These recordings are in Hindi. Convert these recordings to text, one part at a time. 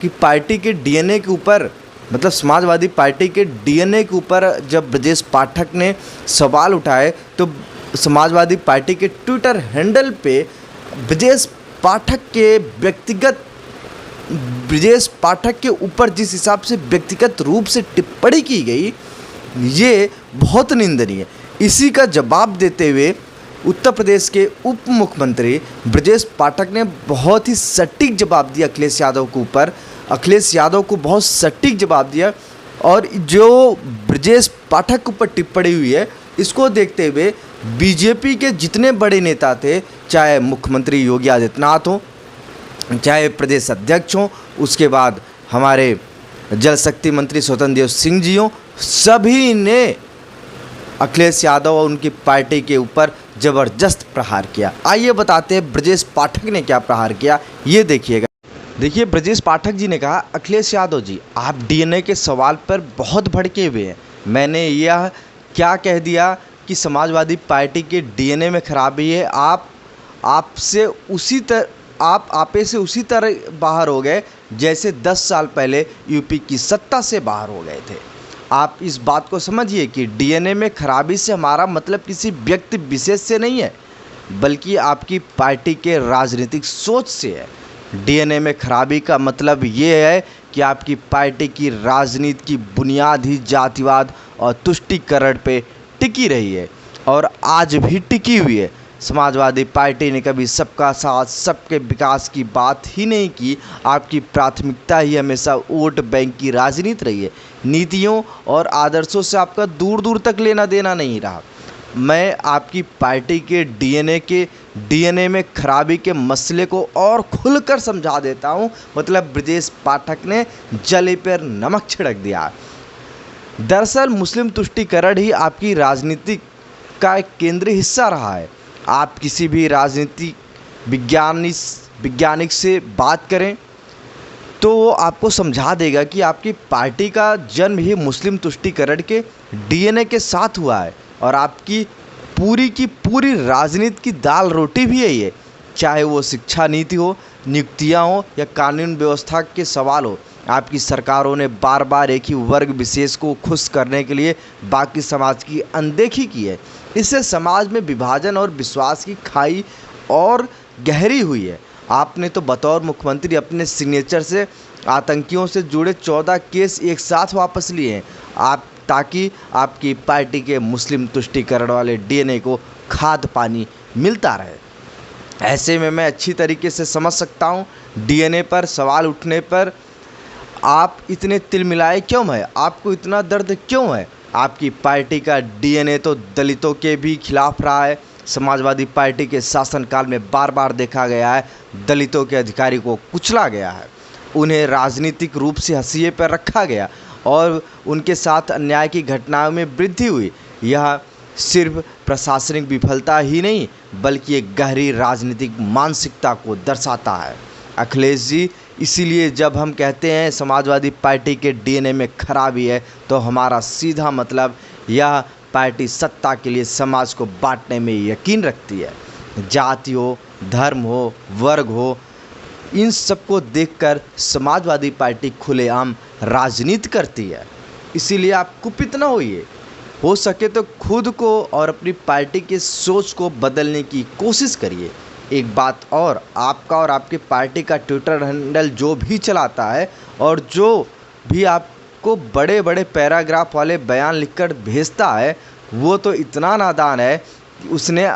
कि पार्टी के डीएनए के ऊपर मतलब समाजवादी पार्टी के डीएनए के ऊपर जब ब्रजेश पाठक ने सवाल उठाए तो समाजवादी पार्टी के ट्विटर हैंडल पे ब्रजेश पाठक के व्यक्तिगत ब्रजेश पाठक के ऊपर जिस हिसाब से व्यक्तिगत रूप से टिप्पणी की गई ये बहुत निंदनीय है। इसी का जवाब देते हुए उत्तर प्रदेश के उप मुख्यमंत्री ब्रजेश पाठक ने बहुत ही सटीक जवाब दिया अखिलेश यादव के ऊपर। अखिलेश यादव को बहुत सटीक जवाब दिया और जो ब्रजेश पाठक के ऊपर टिप्पणी हुई है इसको देखते हुए बीजेपी के जितने बड़े नेता थे, चाहे मुख्यमंत्री योगी आदित्यनाथ हो, चाहे प्रदेश अध्यक्ष हों, उसके बाद हमारे जल शक्ति मंत्री स्वतंत्र देव सिंह जी हों, सभी ने अखिलेश यादव और उनकी पार्टी के ऊपर ज़बरदस्त प्रहार किया। आइए बताते हैं ब्रजेश पाठक ने क्या प्रहार किया, ये देखिएगा। देखिए, ब्रजेश पाठक जी ने कहा, अखिलेश यादव जी आप डीएनए के सवाल पर बहुत भड़के हुए हैं। मैंने यह क्या कह दिया कि समाजवादी पार्टी के डीएनए में खराबी है? आप आपे से उसी तरह बाहर हो गए जैसे 10 साल पहले यूपी की सत्ता से बाहर हो गए थे। आप इस बात को समझिए कि डीएनए में खराबी से हमारा मतलब किसी व्यक्ति विशेष से नहीं है, बल्कि आपकी पार्टी के राजनीतिक सोच से है। डीएनए में खराबी का मतलब ये है कि आपकी पार्टी की राजनीति की बुनियाद ही जातिवाद और तुष्टीकरण पे टिकी रही है और आज भी टिकी हुई है। समाजवादी पार्टी ने कभी सबका साथ, सबके विकास की बात ही नहीं की। आपकी प्राथमिकता ही हमेशा वोट बैंक की राजनीति रही है। नीतियों और आदर्शों से आपका दूर दूर तक लेना देना नहीं रहा। मैं आपकी पार्टी के डीएनए में खराबी के मसले को और खुलकर समझा देता हूं। मतलब ब्रजेश पाठक ने जले पर नमक छिड़क दिया। दरअसल मुस्लिम तुष्टीकरण ही आपकी राजनीति का एक केंद्रीय हिस्सा रहा है। आप किसी भी राजनीतिक वैज्ञानिक से बात करें तो वो आपको समझा देगा कि आपकी पार्टी का जन्म ही मुस्लिम तुष्टीकरण के डीएनए के साथ हुआ है और आपकी पूरी की पूरी राजनीति की दाल रोटी भी यही है। चाहे वो शिक्षा नीति हो, नियुक्तियां हो या कानून व्यवस्था के सवाल हो, आपकी सरकारों ने बार बार एक ही वर्ग विशेष को खुश करने के लिए बाकी समाज की अनदेखी की है। इससे समाज में विभाजन और विश्वास की खाई और गहरी हुई है। आपने तो बतौर मुख्यमंत्री अपने सिग्नेचर से आतंकियों से जुड़े 14 केस एक साथ वापस लिए हैं ताकि आपकी पार्टी के मुस्लिम तुष्टीकरण वाले डीएनए को खाद पानी मिलता रहे। ऐसे में मैं अच्छी तरीके से समझ सकता हूँ डीएनए पर सवाल उठने पर आप इतने तिलमिलाए क्यों हैं, आपको इतना दर्द क्यों है। आपकी पार्टी का डीएनए तो दलितों के भी खिलाफ रहा है। समाजवादी पार्टी के शासनकाल में बार बार देखा गया है दलितों के अधिकारी को कुचला गया है, उन्हें राजनीतिक रूप से हाशिए पर रखा गया और उनके साथ अन्याय की घटनाओं में वृद्धि हुई। यह सिर्फ प्रशासनिक विफलता ही नहीं बल्कि एक गहरी राजनीतिक मानसिकता को दर्शाता है। अखिलेश जी, इसीलिए जब हम कहते हैं समाजवादी पार्टी के डीएनए में खराबी है तो हमारा सीधा मतलब यह पार्टी सत्ता के लिए समाज को बांटने में यकीन रखती है। जाति हो, धर्म हो, वर्ग हो, इन सबको देखकर समाजवादी पार्टी खुलेआम राजनीति करती है। इसीलिए आप कुपित न होइए, हो सके तो खुद को और अपनी पार्टी की सोच को बदलने की कोशिश करिए। एक बात और, आपका और आपकी पार्टी का ट्विटर हैंडल जो भी चलाता है और जो भी आपको बड़े बड़े पैराग्राफ वाले बयान लिखकर भेजता है वो तो इतना नादान है कि उसने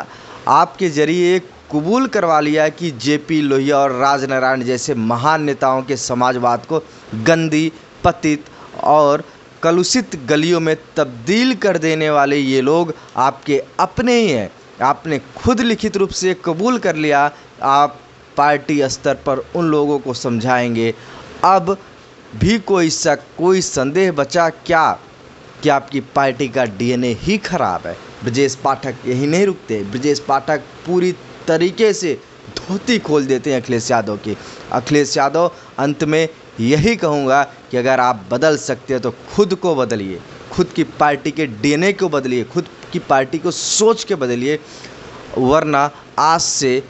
आपके ज़रिए कबूल करवा लिया कि जेपी लोहिया और राजनारायण जैसे महान नेताओं के समाजवाद को गंदी, पतित और कलुषित गलियों में तब्दील कर देने वाले ये लोग आपके अपने ही हैं। आपने खुद लिखित रूप से कबूल कर लिया। आप पार्टी स्तर पर उन लोगों को समझाएंगे। अब भी कोई शक, कोई संदेह बचा क्या कि आपकी पार्टी का डीएनए ही खराब है? ब्रजेश पाठक यही नहीं रुकते। ब्रजेश पाठक पूरी तरीके से धोती खोल देते हैं अखिलेश यादव की। अखिलेश यादव, अंत में यही कहूँगा कि अगर आप बदल सकते हो तो खुद को बदलिए, खुद की पार्टी के डीएनए को बदलिए, खुद की पार्टी को सोच के बदलिए, वरना आज से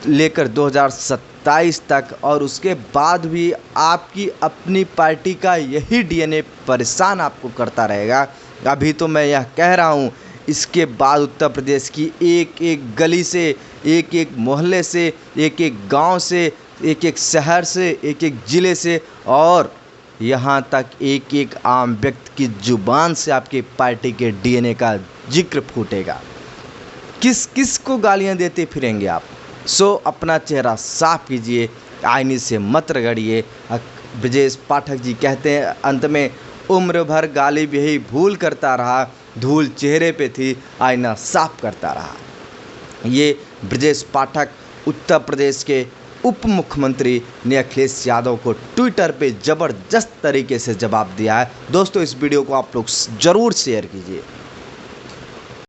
लेकर 2027 27 तक, और उसके बाद भी आपकी अपनी पार्टी का यही डीएनए परेशान आपको करता रहेगा। अभी तो मैं यह कह रहा हूँ, इसके बाद उत्तर प्रदेश की एक एक गली से, एक एक मोहल्ले से, एक एक गांव से, एक एक शहर से, एक एक ज़िले से, और यहाँ तक एक एक आम व्यक्ति की जुबान से आपकी पार्टी के डीएनए का जिक्र फूटेगा। किस किस को गालियाँ देते फिरेंगे आप? सो अपना चेहरा साफ कीजिए, आईने से मत रगड़िए। ब्रजेश पाठक जी कहते हैं अंत में, उम्र भर गाली भी यही भूल करता रहा, धूल चेहरे पे थी, आईना साफ करता रहा। ये ब्रजेश पाठक उत्तर प्रदेश के उप मुख्यमंत्री ने अखिलेश यादव को ट्विटर पे ज़बरदस्त तरीके से जवाब दिया है। दोस्तों, इस वीडियो को आप लोग ज़रूर शेयर कीजिए।